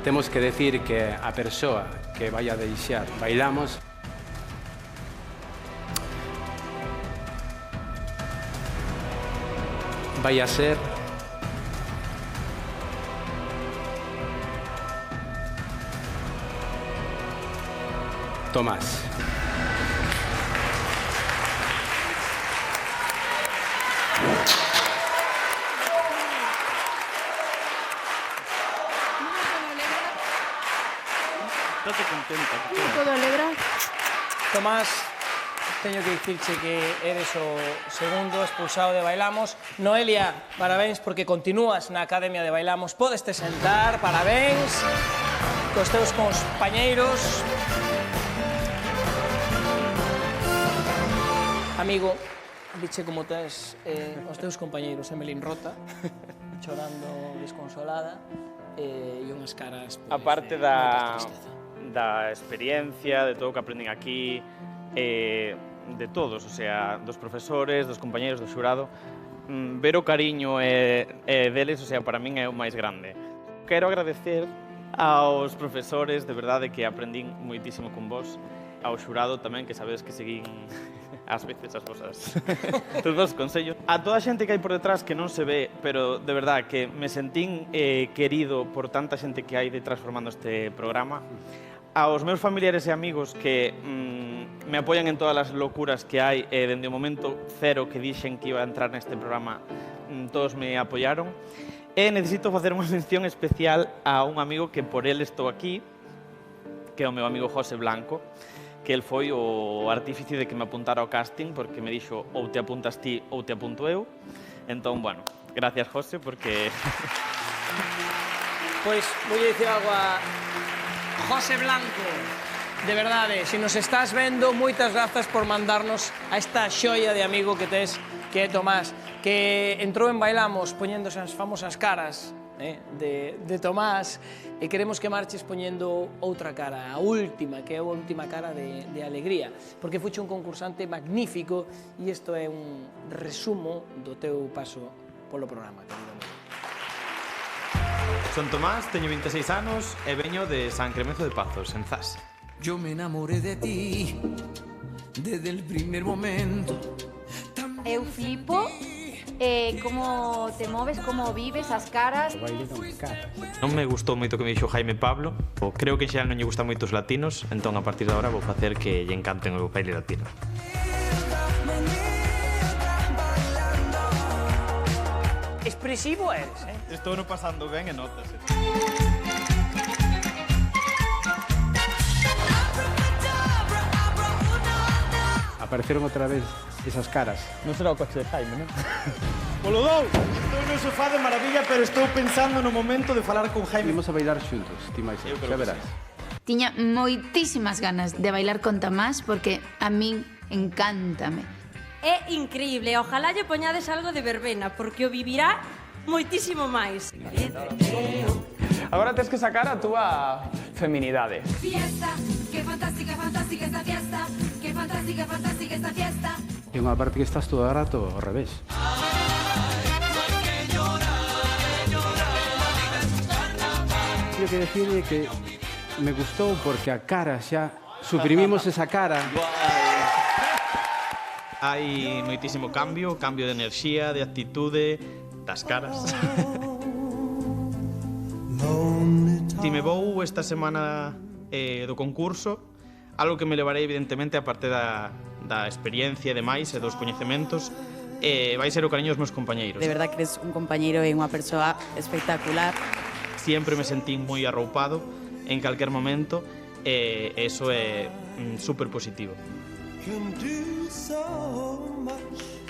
temos que decir que a persoa que vai a deixar Bailamos vai a ser Tomás. Estate contenta. Todo alegra. Tomás, teño que dicirche que eres o segundo expulsado de Bailamos. Noelia, parabéns porque continúas na Academia de Bailamos. Podeste sentar, parabéns cos teus compañeiros. Amigo, diche como tes os teus compañeiros Emelín rota, chorando desconsolada e unhas caras... A parte da experiencia, de todo o que aprendín aquí, de todos, o sea, dos profesores, dos compañeiros do xurado, ver o cariño deles, o sea, para min é o máis grande. Quero agradecer aos profesores, de verdade, que aprendín moitísimo con vos, ao xurado tamén, que sabedes que seguín ás veces as vosas os vos consellos. A toda a xente que hai por detrás que non se ve, pero de verdade que me sentín querido por tanta xente que hai detrás formando este programa. Aos meus familiares e amigos que me apoian en todas as locuras que hai, dende o momento cero que dixen que iba a entrar neste programa, todos me apoiaron. E necesito facer unha mención especial a un amigo que por él estou aquí, que é o meu amigo José Blanco, que el foi o artífice de que me apuntara ao casting, porque me dixo ou te apuntas ti ou te apunto eu. Entón, bueno, gracias, José, porque... Pois, voulle dicir algo a José Blanco. De verdade, se nos estás vendo, moitas grazas por mandarnos a esta xoia de amigo que tes, que é Tomás, que entrou en Bailamos poñéndose as famosas caras de Tomás, e queremos que marches poñendo outra cara, a última, que é a última cara de alegría, porque fuche un concursante magnífico e isto é un resumo do teu paso polo programa, querido amigo. Son Tomás, teño 26 anos e veño de San Cremenzo de Pazos, en Zas. Yo me enamoré de ti desde el primer momento. Eu flipo como te moves, como vives, as caras. Non me gustou moito que me dixo Jaime Pablo. Creo que xa non lle gustan moito os latinos, entón a partir de agora vou facer que lle encanten o baile latino. Expresivo eres, Estou no pasando ben e notas. Apareceron outra vez esas caras. Non será o coche de Jaime, non? Polo dou! Estou no sofá de maravilla, pero estou pensando no momento de falar con Jaime. Vamos a bailar xuntos, ti máis eu, xa verás. Tiña moitísimas ganas de bailar con Tomás porque a min encántame. É increíble, ojalá lle poñades algo de verbena, porque o vivirá moitísimo máis. Agora tens que sacar a túa feminidade. Fiesta, que fantástica, fantástica esta fiesta, que fantástica, fantástica esta fiesta. E unha parte que estás todo o rato ao revés. Tengo que decirle que me gustou porque a cara xa suprimimos esa cara. Hai moitísimo cambio de enerxía, de actitude, das caras. Ti me vou esta semana do concurso, algo que me levarei evidentemente a parte da experiencia e demais e dos coñecementos, vai ser o cariño dos meus compañeiros. De verdad que eres un compañeiro e unha persoa espectacular. Siempre me sentín moi arroupado en calquer momento e eso é super positivo. Can do so much.